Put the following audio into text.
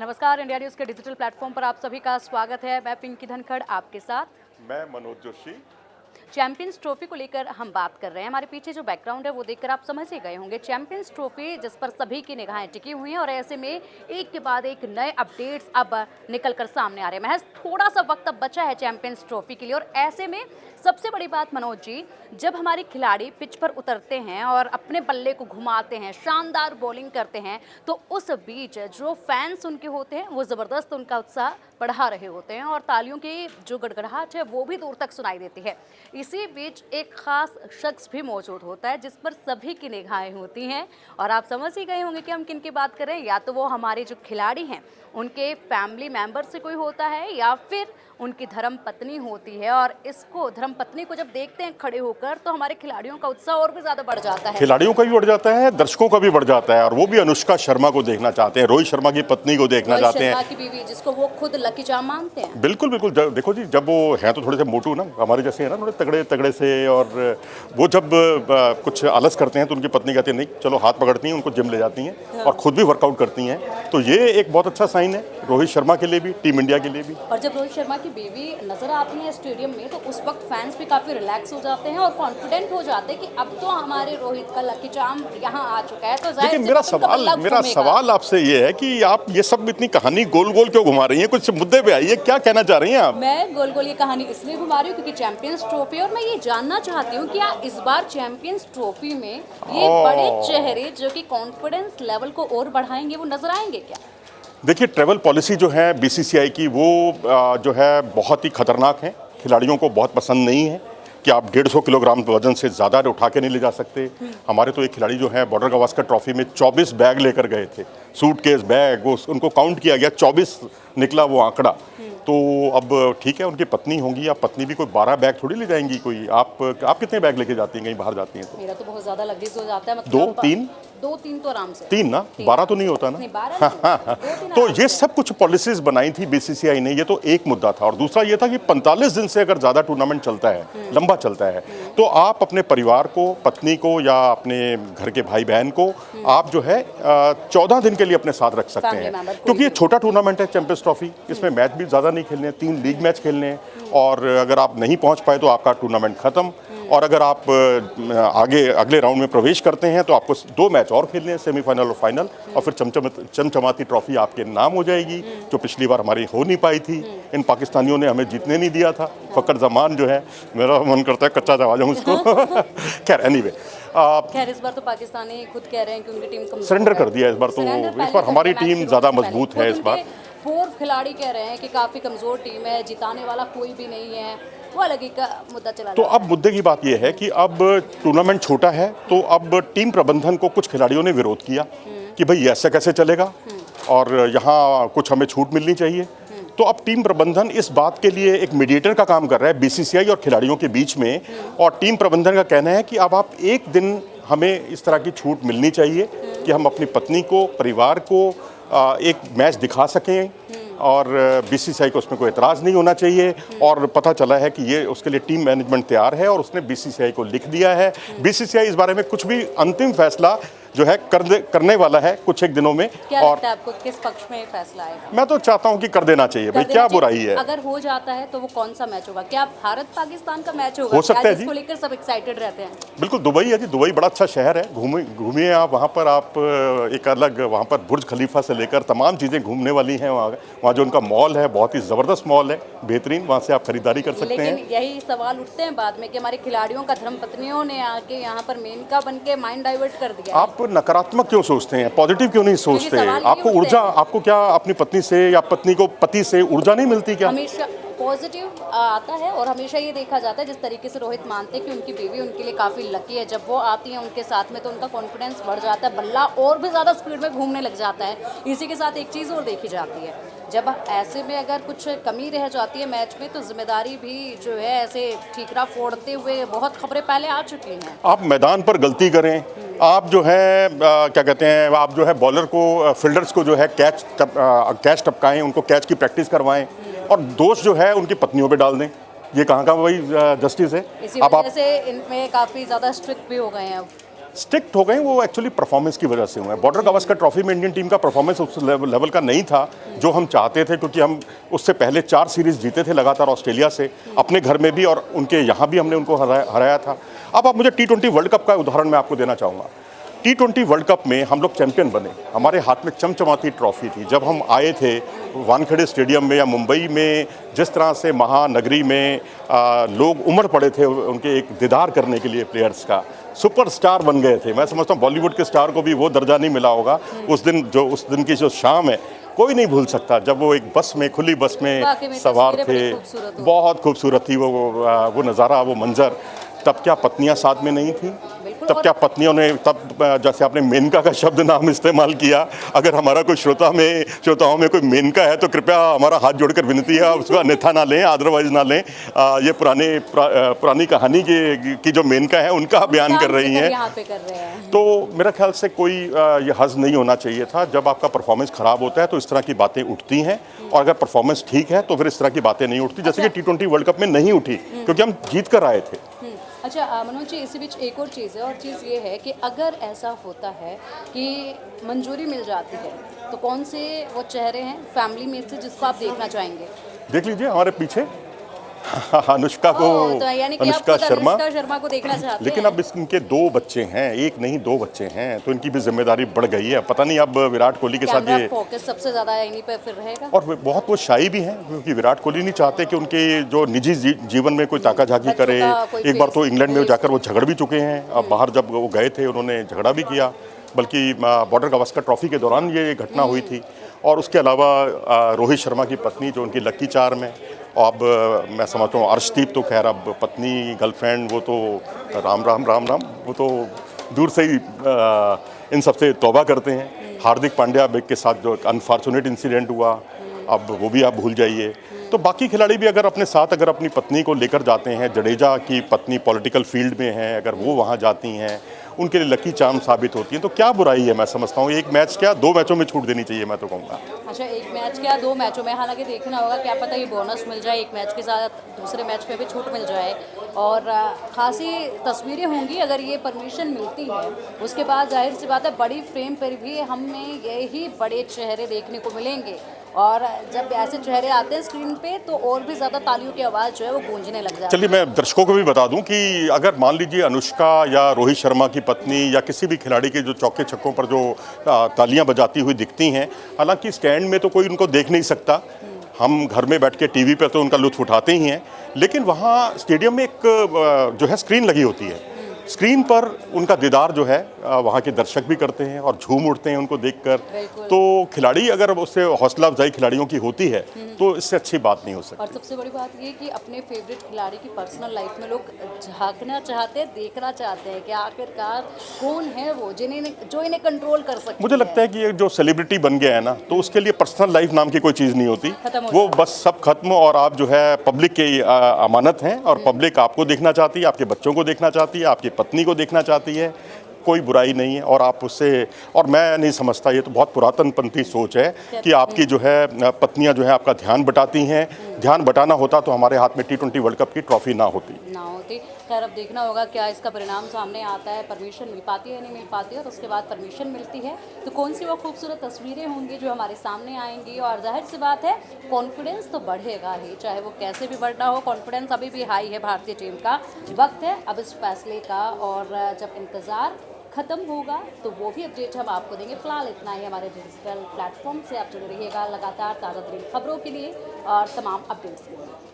नमस्कार, India news के digital platform पर आप सभी का स्वागत है। मैं पिंकी धनखड़ आपके साथ। मैं मनोज जोशी। चैंपियंस ट्रॉफी को लेकर हम बात कर रहे हैं। हमारे पीछे जो बैकग्राउंड है वो देखकर आप समझ ही गए होंगे। चैंपियंस ट्रॉफी जिस पर सभी की निगाहें टिकी हुई हैं और ऐसे में एक के बाद एक नए अपडेट्स अब निकल कर सामने आ रहे हैं। महज थोड़ा सा वक्त अब बचा है चैंपियंस ट्रॉफी के लिए और ऐसे में सबसे बड़ी बात मनोज जी, जब हमारे खिलाड़ी पिच पर उतरते हैं और अपने बल्ले को घुमाते हैं, शानदार बॉलिंग करते हैं, तो उस बीच जो फैंस उनके होते हैं वो ज़बरदस्त उनका उत्साह बढ़ा रहे होते हैं और तालियों की जो गड़गड़ाहट है वो भी दूर तक सुनाई देती है। इसी बीच एक खास शख्स भी मौजूद होता है जिस पर सभी की निगाहें होती हैं और आप समझ ही गए होंगे कि हम किन की बात कर रहे हैं। या तो वो हमारे जो खिलाड़ी हैं उनके फैमिली मेंबर से कोई होता है या फिर उनकी धर्म पत्नी होती है और इसको धर्म पत्नी को जब देखते हैं खड़े होकर तो हमारे खिलाड़ियों का उत्साह और भी ज़्यादा बढ़ जाता है। खिलाड़ियों का भी बढ़ जाता है, दर्शकों का भी बढ़ जाता है और वो भी अनुष्का शर्मा को देखना चाहते हैं, रोहित शर्मा की पत्नी को देखना चाहते हैं, की बीवी जिसको वो खुद लकी चार्म मानते हैं। बिल्कुल बिल्कुल। देखो जी, जब वो हैं तो थोड़े से मोटू ना, हमारे जैसे हैं ना, थोड़े तगड़े तगड़े से, और वो जब कुछ आलस करते हैं तो उनकी पत्नी कहती है नहीं चलो, हाथ पकड़ती हैं, उनको जिम ले जाती हैं और खुद भी वर्कआउट करती हैं। तो ये एक बहुत अच्छा साइन है रोहित शर्मा के लिए भी, टीम इंडिया के लिए भी। और जब रोहित शर्मा की बीवी नजर आती है स्टेडियम में तो उस वक्त फैंस भी काफी रिलैक्स हो जाते हैं और कॉन्फिडेंट हो जाते हैं कि अब तो हमारे रोहित का लकी चार्म यहाँ आ चुका है। तो लेकिन मेरा सवाल आपसे ये है कि आप ये सब इतनी कहानी गोल गोल क्यों घुमा रही हैं? कुछ मुद्दे पे आइए, क्या कहना चाह रही हैं आप? मैं गोल गोल ये कहानी इसलिए घुमा रही हूँ क्योंकि चैंपियंस ट्रॉफी, और मैं ये जानना चाहती हूँ क्या इस बार चैंपियंस ट्रॉफी में ये बड़े चेहरे जो कि कॉन्फिडेंस लेवल को और बढ़ाएंगे वो नजर आएंगे क्या? देखिए, ट्रैवल पॉलिसी जो है बीसीसीआई की, वो जो है बहुत ही खतरनाक है। खिलाड़ियों को बहुत पसंद नहीं है कि आप 150 किलोग्राम वजन से ज़्यादा उठा के नहीं ले जा सकते। हमारे तो एक खिलाड़ी जो है बॉर्डर गावस्कर ट्रॉफी में 24 बैग लेकर गए थे, सूटकेस बैग, वो उनको काउंट किया गया, 24 निकला वो आंकड़ा। तो अब ठीक है, उनकी पत्नी होंगी या पत्नी भी कोई 12 बैग थोड़ी ले जाएंगी कोई। आप कितने बैग लेके जाती हैं कहीं बाहर जाती हैं तो? मेरा तो बहुत ज़्यादा लगेज हो जाता है, मतलब 2-3 तो आराम से। 3 ना, 12 तो नहीं होता ना। नहीं, 12 तो ये सब कुछ पॉलिसीज बनाई थी बीसीसीआई ने, ये तो एक मुद्दा था। और दूसरा ये था कि 45 दिन से अगर ज़्यादा टूर्नामेंट चलता है, लंबा चलता है, तो आप अपने परिवार को, पत्नी को या अपने घर के भाई बहन को आप जो है 14 दिन के लिए अपने साथ रख सकते हैं, क्योंकि ये छोटा टूर्नामेंट है चैंपियंस ट्रॉफी। इसमें मैच भी ज़्यादा नहीं खेलने हैं, 3 लीग मैच खेलने हैं और अगर आप नहीं पहुँच पाए तो आपका टूर्नामेंट ख़त्म। और अगर आप आगे अगले राउंड में प्रवेश करते हैं तो आपको 2 मैच और खेलने हैं, सेमीफाइनल और फाइनल, और फिर चमचमाती ट्रॉफी आपके नाम हो जाएगी, जो पिछली बार हमारी हो नहीं पाई थी। इन पाकिस्तानियों ने हमें जीतने नहीं दिया था। फ़खर जमान जो है, मेरा मन करता है कच्चा दबा जाऊँ उसको। खैर एनीवे, खैर इस बार तो पाकिस्तानी खुद कह रहे हैं कि उनकी टीम सरेंडर कर दिया इस बार। तो इस बार हमारी टीम ज़्यादा मजबूत है। इस बार पूर्व खिलाड़ी कह रहे हैं कि काफ़ी कमज़ोर टीम है, जिताने वाला कोई भी नहीं है, वो अलग ही का मुद्दा चला। तो अब मुद्दे की बात यह है कि अब टूर्नामेंट छोटा है तो अब टीम प्रबंधन को कुछ खिलाड़ियों ने विरोध किया कि भाई ऐसा कैसे चलेगा और यहाँ कुछ हमें छूट मिलनी चाहिए। तो अब टीम प्रबंधन इस बात के लिए एक मीडिएटर का काम कर रहा है बीसीसीआई और खिलाड़ियों के बीच में, और टीम प्रबंधन का कहना है कि अब आप एक दिन हमें इस तरह की छूट मिलनी चाहिए कि हम अपनी पत्नी को, परिवार को एक मैच दिखा सकें और बीसीसीआई को उसमें कोई एतराज़ नहीं होना चाहिए। और पता चला है कि ये उसके लिए टीम मैनेजमेंट तैयार है और उसने बीसीसीआई को लिख दिया है। बीसीसीआई इस बारे में कुछ भी अंतिम फैसला जो है करने वाला है कुछ एक दिनों में। क्या और लगता है आपको किस पक्ष में फैसला आएगा? मैं तो चाहता हूं कि कर देना चाहिए भाई, क्या बुराई है। अगर हो जाता है तो वो कौन सा मैच होगा? क्या भारत पाकिस्तान का मैच होगा? हो सकता है जी, इसको लेकर सब एक्साइटेड रहते हैं। बिल्कुल। दुबई है जी, दुबई बड़ा अच्छा शहर है, घूमिए आप वहाँ पर। आप एक अलग, वहाँ पर बुर्ज खलीफा से लेकर तमाम चीज़ें घूमने वाली हैं। वहाँ जो उनका मॉल है बहुत ही ज़बरदस्त मॉल है, बेहतरीन, वहाँ से आप खरीदारी कर सकते हैं। लेकिन यही सवाल उठते हैं बाद में कि हमारे खिलाड़ियों का धर्मपत्नियों ने आके यहाँ पर मेनका बन के माइंड डाइवर्ट कर दिया। आप नकारात्मक क्यों सोचते हैं, पॉजिटिव क्यों नहीं सोचते? आपको ऊर्जा, आपको क्या अपनी पत्नी से या पत्नी को पति से ऊर्जा नहीं मिलती क्या? हमेशा पॉजिटिव आता है और हमेशा ये देखा जाता है, जिस तरीके से रोहित मानते हैं कि उनकी बीवी उनके लिए काफ़ी लकी है। जब वो आती है उनके साथ में तो उनका कॉन्फिडेंस बढ़ जाता है, बल्ला और भी ज़्यादा स्पीड में घूमने लग जाता है। इसी के साथ एक चीज़ और देखी जाती है, जब ऐसे में अगर कुछ कमी रह जाती है मैच में तो जिम्मेदारी भी जो है ऐसे ठीकरा फोड़ते हुए बहुत खबरें पहले आ चुकी हैं। आप मैदान पर गलती करें, आप जो है क्या कहते हैं, आप जो है बॉलर को, फील्डर्स को जो है कैच टपकाएं, उनको कैच की प्रैक्टिस करवाएं और दोष जो है उनकी पत्नियों पे डाल दें। ये कहाँ का वही जस्टिस है? इसी वजह से इनमें काफ़ी ज़्यादा स्ट्रिक्ट भी हो गए हैं अब। स्टिक्ट हो गए वो एक्चुअली परफॉर्मेंस की वजह से हुए हैं। बॉर्डर गावस्कर ट्रॉफी में इंडियन टीम का परफॉर्मेंस उस लेवल का नहीं था जो हम चाहते थे, क्योंकि हम उससे पहले 4 सीरीज जीते थे लगातार ऑस्ट्रेलिया से, अपने घर में भी और उनके यहाँ भी हमने उनको हराया था। अब आप मुझे T20 वर्ल्ड कप का उदाहरण मैं आपको देना चाहूँगा। T20 वर्ल्ड कप में हम लोग चैंपियन बने, हमारे हाथ में चमचमाती ट्रॉफी थी। जब हम आए थे वानखेड़े स्टेडियम में या मुंबई में, जिस तरह से महानगरी में लोग उमड़ पड़े थे उनके एक दीदार करने के लिए, प्लेयर्स का सुपरस्टार बन गए थे। मैं समझता हूँ बॉलीवुड के स्टार को भी वो दर्जा नहीं मिला होगा। उस दिन की जो शाम है कोई नहीं भूल सकता, जब वो एक बस में, खुली बस में सवार थे। बहुत खूबसूरत थी वो नज़ारा, वो मंजर। तब क्या पत्नियां साथ में नहीं थी? तब क्या पत्नियों ने, तब जैसे आपने मेनका का शब्द नाम इस्तेमाल किया, अगर हमारा कोई श्रोताओं में कोई मेनका है तो कृपया हमारा हाथ जोड़कर विनती है, उसको अन्यथा ना लें, अदरवाइज ना लें। ये पुरानी कहानी की जो मेनका है उनका बयान कर रही हैं। तो मेरा ख्याल से कोई ये हर्ज नहीं होना चाहिए था। जब आपका परफॉर्मेंस खराब होता है तो इस तरह की बातें उठती हैं, और अगर परफॉर्मेंस ठीक है तो फिर इस तरह की बातें नहीं उठती, जैसे कि T20 वर्ल्ड कप में नहीं उठी, क्योंकि हम जीत कर आए थे। अच्छा मनोज जी, इसी बीच एक और चीज़ है, और चीज़ ये है कि अगर ऐसा होता है कि मंजूरी मिल जाती है तो कौन से वो चेहरे हैं फैमिली में से जिसको आप देखना चाहेंगे? देख लीजिए हमारे पीछे अनुष्का शर्मा को देखना चाहते हैं। लेकिन अब इनके 2 बच्चे हैं, एक नहीं 2 बच्चे हैं, तो इनकी भी जिम्मेदारी बढ़ गई है। पता नहीं अब विराट कोहली के साथ ये फोकस सबसे ज़्यादा इन्हीं पे फिर रहेगा। और बहुत वो शाई भी हैं, क्योंकि विराट कोहली नहीं चाहते कि उनके जो निजी जीवन में कोई ताका-झाकी करे। एक बार तो इंग्लैंड में जाकर वो झगड़ भी चुके हैं। अब बाहर जब वो गए थे उन्होंने झगड़ा भी किया, बल्कि बॉर्डर गावस्कर ट्रॉफी के दौरान ये घटना हुई थी। और उसके अलावा रोहित शर्मा की पत्नी जो उनकी लकी चार्म है, और अब मैं समझता हूँ अर्शदीप, तो खैर अब पत्नी गर्लफ्रेंड वो तो राम राम, वो तो दूर से ही इन सबसे तौबा करते हैं। हार्दिक पांड्या के साथ जो अनफॉर्चुनेट इंसिडेंट हुआ, अब वो भी आप भूल जाइए। तो बाकी खिलाड़ी भी अगर अपने साथ अगर अपनी पत्नी को लेकर जाते हैं, जडेजा की पत्नी पॉलिटिकल फील्ड में है, अगर वो वहाँ जाती हैं, उनके लिए लकी चार्म साबित होती है, तो क्या बुराई है? मैं समझता हूँ एक मैच क्या 2 मैचों में छूट देनी चाहिए, मैं तो कहूँगा। अच्छा, 1 मैच क्या 2 मैचों में, हालांकि देखना होगा, क्या पता ये बोनस मिल जाए, 1 मैच के साथ दूसरे मैच में भी छूट मिल जाए। और खासी तस्वीरें होंगी अगर ये परमिशन मिलती है। उसके बाद जाहिर सी बात है बड़ी फ्रेम पर भी हमें यही बड़े चेहरे देखने को मिलेंगे, और जब ऐसे चेहरे आते हैं स्क्रीन पे तो और भी ज़्यादा तालियों की आवाज़ जो है वो गूंजने लग जाती है। चलिए मैं दर्शकों को भी बता दूं कि अगर मान लीजिए अनुष्का या रोहित शर्मा की पत्नी या किसी भी खिलाड़ी के जो चौके छक्कों पर जो तालियां बजाती हुई दिखती हैं, हालांकि स्टैंड में तो कोई उनको देख नहीं सकता, हम घर में बैठ के टीवी पर तो उनका लुत्फ उठाते ही हैं, लेकिन वहाँ स्टेडियम में एक जो है स्क्रीन लगी होती है। स्क्रीन पर उनका दीदार जो है वहाँ के दर्शक भी करते हैं और झूम उठते हैं उनको देखकर। तो खिलाड़ी अगर उससे हौसला अफजाई खिलाड़ियों की होती है तो इससे अच्छी बात नहीं हो सकती। और सबसे बड़ी बात ये कि अपने फेवरेट खिलाड़ी की पर्सनल लाइफ में लोग झांकना चाहते हैं, देखना चाहते हैं कि आखिरकार कौन है वो जो इन्हें कंट्रोल कर सकते हैं। मुझे लगता है कि ये जो सेलिब्रिटी बन गया है ना, तो उसके लिए पर्सनल लाइफ नाम की कोई चीज़ नहीं होती, वो बस सब खत्म। और आप जो है पब्लिक की अमानत हैं, और पब्लिक आपको देखना चाहती है, आपके बच्चों को देखना चाहती है, आपकी पत्नी को देखना चाहती है, कोई बुराई नहीं है। और आप उससे, और मैं नहीं समझता, ये तो बहुत पुरातनपंथी सोच है कि आपकी जो है पत्नियां जो है आपका ध्यान बटाती हैं। ध्यान बटाना होता तो हमारे हाथ में T20 वर्ल्ड कप की ट्रॉफी ना होती। खैर अब देखना होगा क्या इसका परिणाम सामने आता है, परमिशन मिल पाती है नहीं मिल पाती है, और उसके बाद परमिशन मिलती है तो कौन सी वो खूबसूरत तस्वीरें होंगी जो हमारे सामने आएंगी। और जाहिर सी बात है कॉन्फिडेंस तो बढ़ेगा ही, चाहे वो कैसे भी बढ़ना हो, कॉन्फिडेंस अभी भी हाई है भारतीय टीम का। वक्त है अब इस फैसले का, और जब इंतज़ार ख़त्म होगा तो वो भी अपडेट हम आपको देंगे। फिलहाल इतना ही। हमारे डिजिटल प्लेटफॉर्म से आप जुड़े रहिएगा लगातार ताज़ा तरीन खबरों के लिए और तमाम अपडेट्स के लिए।